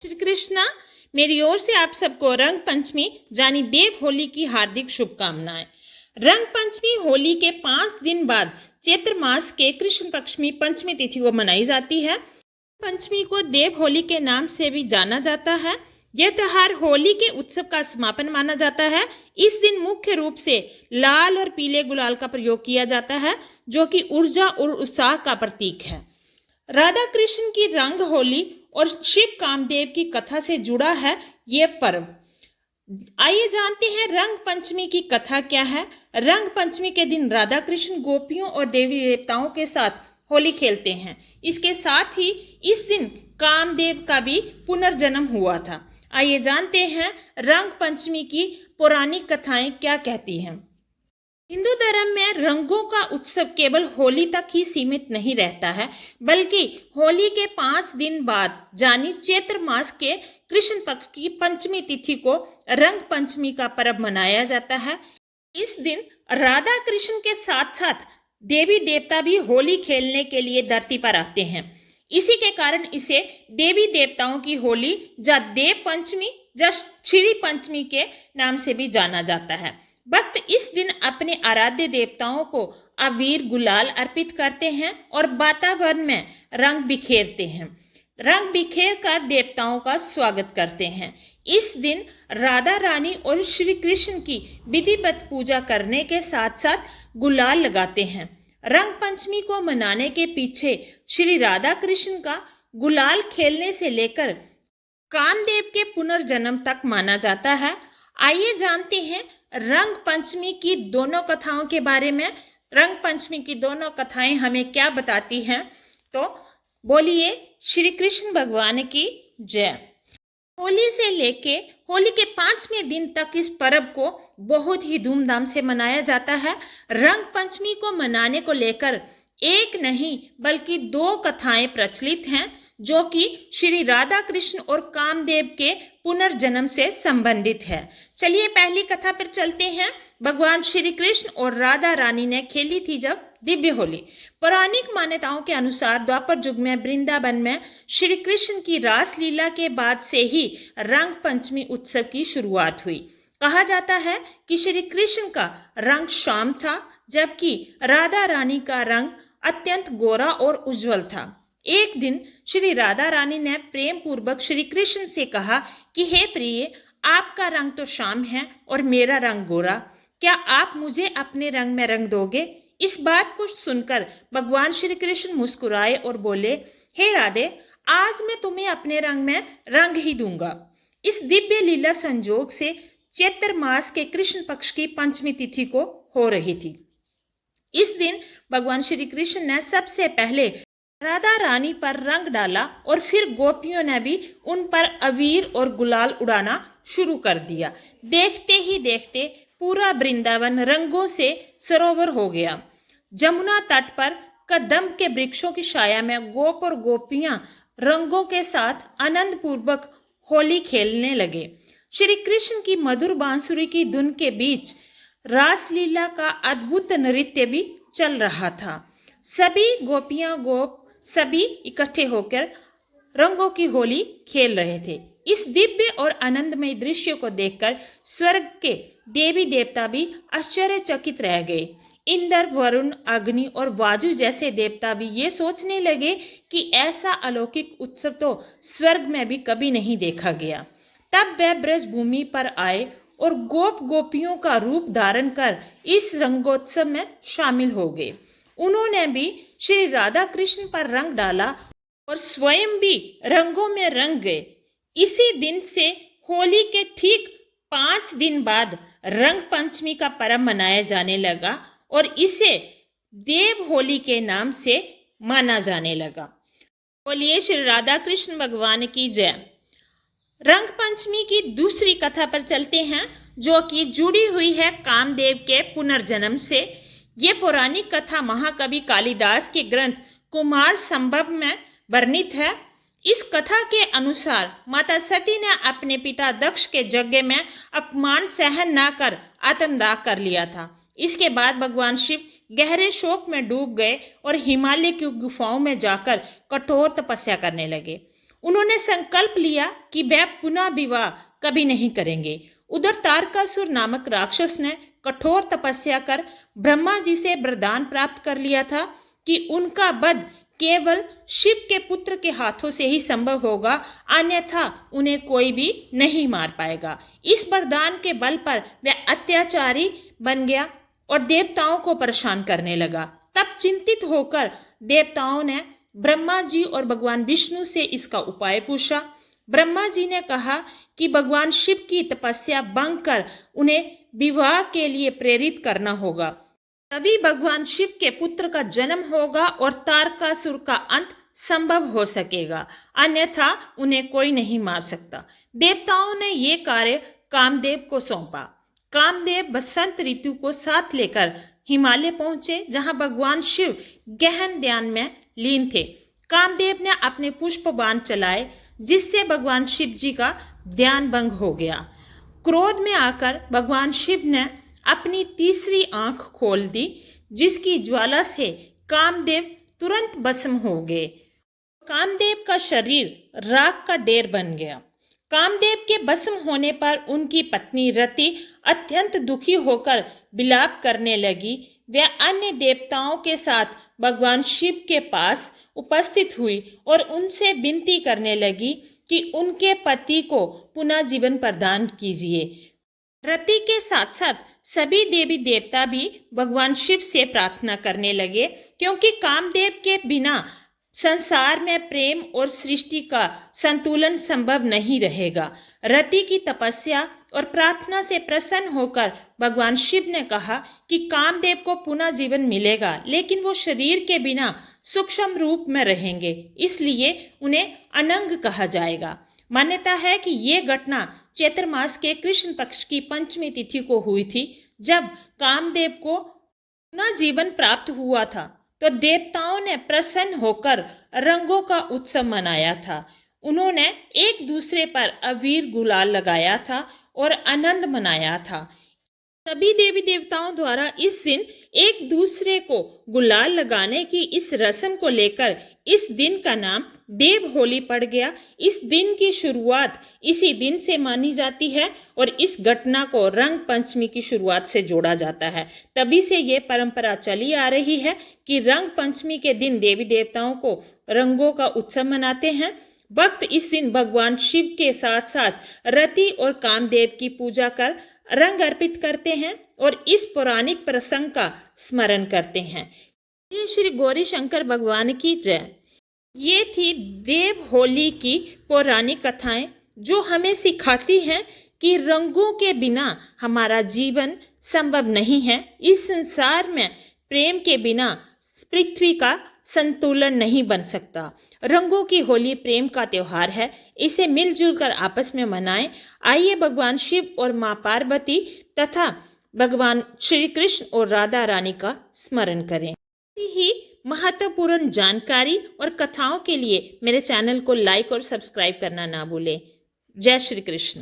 श्री कृष्णा, मेरी ओर से आप सबको रंग पंचमी यानी देव होली की हार्दिक शुभकामनाएं। रंग पंचमी होली के 5 दिन बाद चैत्र मास के कृष्ण पक्ष में पंचमी तिथि को मनाई जाती है। पंचमी को देव होली के नाम से भी जाना जाता है। यह त्योहार होली के उत्सव का समापन माना जाता है। इस दिन मुख्य रूप से लाल और पीले गुलाल का प्रयोग किया जाता है, जो कि ऊर्जा और उत्साह का प्रतीक है। राधा कृष्ण की रंग होली और शिव कामदेव की कथा से जुड़ा है ये पर्व। आइए जानते हैं रंग पंचमी की कथा क्या है। रंग पंचमी के दिन राधा कृष्ण गोपियों और देवी देवताओं के साथ होली खेलते हैं। इसके साथ ही इस दिन कामदेव का भी पुनर्जन्म हुआ था। आइए जानते हैं रंग पंचमी की पौराणिक कथाएं क्या कहती हैं। हिंदू धर्म में रंगों का उत्सव केवल होली तक ही सीमित नहीं रहता है, बल्कि होली के 5 दिन बाद यानी चैत्र मास के कृष्ण पक्ष की पंचमी तिथि को रंग पंचमी का पर्व मनाया जाता है। इस दिन राधा कृष्ण के साथ साथ देवी देवता भी होली खेलने के लिए धरती पर आते हैं। इसी के कारण इसे देवी देवताओं की होली या देव पंचमी या श्री पंचमी के नाम से भी जाना जाता है। भक्त इस दिन अपने आराध्य देवताओं को अबीर गुलाल अर्पित करते हैं और वातावरण में रंग बिखेरते हैं। रंग बिखेर कर देवताओं का स्वागत करते हैं। इस दिन राधा रानी और श्री कृष्ण की विधिवत पूजा करने के साथ साथ गुलाल लगाते हैं। रंग पंचमी को मनाने के पीछे श्री राधा कृष्ण का गुलाल खेलने से लेकर कामदेव के पुनर्जन्म तक माना जाता है। आइए जानते हैं रंग पंचमी की दोनों कथाओं के बारे में। रंग पंचमी की दोनों कथाएं हमें क्या बताती हैं, तो बोलिए श्री कृष्ण भगवान की जय। होली से लेके होली के 5वें दिन तक इस पर्व को बहुत ही धूमधाम से मनाया जाता है। रंग पंचमी को मनाने को लेकर एक नहीं बल्कि 2 कथाएं प्रचलित हैं, जो कि श्री राधा कृष्ण और कामदेव के पुनर्जन्म से संबंधित है। चलिए पहली कथा पर चलते हैं। भगवान श्री कृष्ण और राधा रानी ने खेली थी जब दिव्य होली। पौराणिक मान्यताओं के अनुसार द्वापर युग में वृंदावन में श्री कृष्ण की रास लीला के बाद से ही रंग पंचमी उत्सव की शुरुआत हुई। कहा जाता है कि श्री कृष्ण का रंग श्याम था, जबकि राधा रानी का रंग अत्यंत गोरा और उज्जवल था। एक दिन श्री राधा रानी ने प्रेम पूर्वक श्री कृष्ण से कहा कि हे प्रिय, आपका रंग तो श्याम है और मेरा रंग गोरा, क्या आप मुझे अपने रंग में रंग दोगे? इस बात को सुनकर भगवान श्री कृष्ण मुस्कुराए और बोले, हे राधे, आज मैं तुम्हें अपने रंग में रंग ही दूंगा। इस दिव्य लीला संजोग से चैत्र मास के कृष्ण पक्ष की पंचमी तिथि को हो रही थी। इस दिन भगवान श्री कृष्ण ने सबसे पहले राधा रानी पर रंग डाला और फिर गोपियों ने भी उन पर अबीर और गुलाल उड़ाना शुरू कर दिया। देखते ही देखते पूरा वृंदावन रंगों से सरोवर हो गया। जमुना तट पर कदम के वृक्षों की छाया में गोप और गोपियां रंगों के साथ आनंद पूर्वक होली खेलने लगे। श्री कृष्ण की मधुर बांसुरी की धुन के बीच रासलीला का अद्भुत नृत्य भी चल रहा था। सभी गोपियां गोप सभी इकट्ठे होकर रंगों की होली खेल रहे थे। इस दिव्य और आनंदमय दृश्य को देखकर स्वर्ग के देवी देवता भी आश्चर्यचकित रह गए। इंद्र, वरुण, अग्नि और वायु जैसे देवता भी ये सोचने लगे कि ऐसा अलौकिक उत्सव तो स्वर्ग में भी कभी नहीं देखा गया। तब वे ब्रज भूमि पर आए और गोप गोपियों का रूप धारण कर इस रंगोत्सव में शामिल हो गए। उन्होंने भी श्री राधा कृष्ण पर रंग डाला और स्वयं भी रंगों में रंग गए। इसी दिन से होली के ठीक 5 दिन बाद रंग पंचमी का पर्व मनाया जाने लगा और इसे देव होली के नाम से माना जाने लगा। बोलिए श्री राधा कृष्ण भगवान की जय। रंग पंचमी की दूसरी कथा पर चलते हैं, जो कि जुड़ी हुई है कामदेव के पुनर्जन्म से। ये पौराणिक कथा महाकवि कालिदास के ग्रंथ कुमार संभव में वर्णित है। इस कथा के अनुसार माता सती ने अपने पिता दक्ष के यज्ञ में अपमान सहन न कर आत्मदाह कर लिया था। इसके बाद भगवान शिव गहरे शोक में डूब गए और हिमालय की गुफाओं में जाकर कठोर तपस्या करने लगे। उन्होंने संकल्प लिया कि वह पुनः विवाह कभी नहीं करेंगे। उधर तारकासुर नामक राक्षस ने कठोर तपस्या कर ब्रह्मा जी से वरदान प्राप्त कर लिया था कि उनका वध केवल शिव के पुत्र के हाथों से ही संभव होगा, अन्यथा उन्हें कोई भी नहीं मार पाएगा। इस वरदान के बल पर वह अत्याचारी बन गया और देवताओं को परेशान करने लगा। तब चिंतित होकर देवताओं ने ब्रह्मा जी और भगवान विष्णु से इसका उपाय पूछा। ब्रह्मा जी ने कहा कि भगवान शिव की तपस्या भंग कर उन्हें विवाह के लिए प्रेरित करना होगा, तभी भगवान शिव के पुत्र का जन्म होगा और तारकासुर का अंत संभव हो सकेगा, अन्यथा उन्हें कोई नहीं मार सकता। देवताओं ने ये कार्य कामदेव को सौंपा। कामदेव बसंत ऋतु को साथ लेकर हिमालय पहुंचे, जहां भगवान शिव गहन ध्यान में लीन थे। कामदेव ने अपने पुष्प बाण चलाए, जिससे भगवान शिव जी का ध्यान भंग हो गया। क्रोध में आकर भगवान शिव ने अपनी तीसरी आंख खोल दी, जिसकी ज्वाला से कामदेव तुरंत भस्म हो गए। कामदेव का शरीर राख का ढेर बन गया। कामदेव के भस्म होने पर उनकी पत्नी रति अत्यंत दुखी होकर विलाप करने लगी। वह अन्य देवताओं के साथ भगवान शिव के पास उपस्थित हुई और उनसे विनती करने लगी कि उनके पति को पुनः जीवन प्रदान कीजिए। रति के साथ साथ सभी देवी देवता भी भगवान शिव से प्रार्थना करने लगे, क्योंकि कामदेव के बिना संसार में प्रेम और सृष्टि का संतुलन संभव नहीं रहेगा। रति की तपस्या और प्रार्थना से प्रसन्न होकर भगवान शिव ने कहा कि कामदेव को पुनः जीवन मिलेगा, लेकिन वो शरीर के बिना सूक्ष्म रूप में रहेंगे, इसलिए उन्हें अनंग कहा जाएगा। मान्यता है कि ये घटना चैत्र मास के कृष्ण पक्ष की पंचमी तिथि को हुई थी, जब कामदेव को पुनः जीवन प्राप्त हुआ था। तो देवताओं ने प्रसन्न होकर रंगों का उत्सव मनाया था। उन्होंने एक दूसरे पर अबीर गुलाल लगाया था और आनंद मनाया था। सभी देवी देवताओं द्वारा इस दिन एक दूसरे को गुलाल लगाने की इस रस्म को लेकर इस दिन का नाम देव होली पड़ गया। इस दिन की शुरुआत इसी दिन से मानी जाती है और इस घटना को रंग पंचमी की शुरुआत से जोड़ा जाता है। तभी से ये परंपरा चली आ रही है कि रंग पंचमी के दिन देवी देवताओं को रंगों का उत्सव मनाते हैं। भक्त इस दिन भगवान शिव के साथ साथ रति और कामदेव की पूजा कर रंग अर्पित करते हैं और इस पौराणिक प्रसंग का स्मरण करते हैं। ये श्री गौरी शंकर भगवान की जय। ये थी देव होली की पौराणिक कथाएं, जो हमें सिखाती हैं कि रंगों के बिना हमारा जीवन संभव नहीं है। इस संसार में प्रेम के बिना पृथ्वी का संतुलन नहीं बन सकता। रंगों की होली प्रेम का त्योहार है, इसे मिलजुल कर आपस में मनाएं। आइए भगवान शिव और माँ पार्वती तथा भगवान श्री कृष्ण और राधा रानी का स्मरण करें। ऐसी ही महत्वपूर्ण जानकारी और कथाओं के लिए मेरे चैनल को लाइक और सब्सक्राइब करना ना भूलें। जय श्री कृष्ण।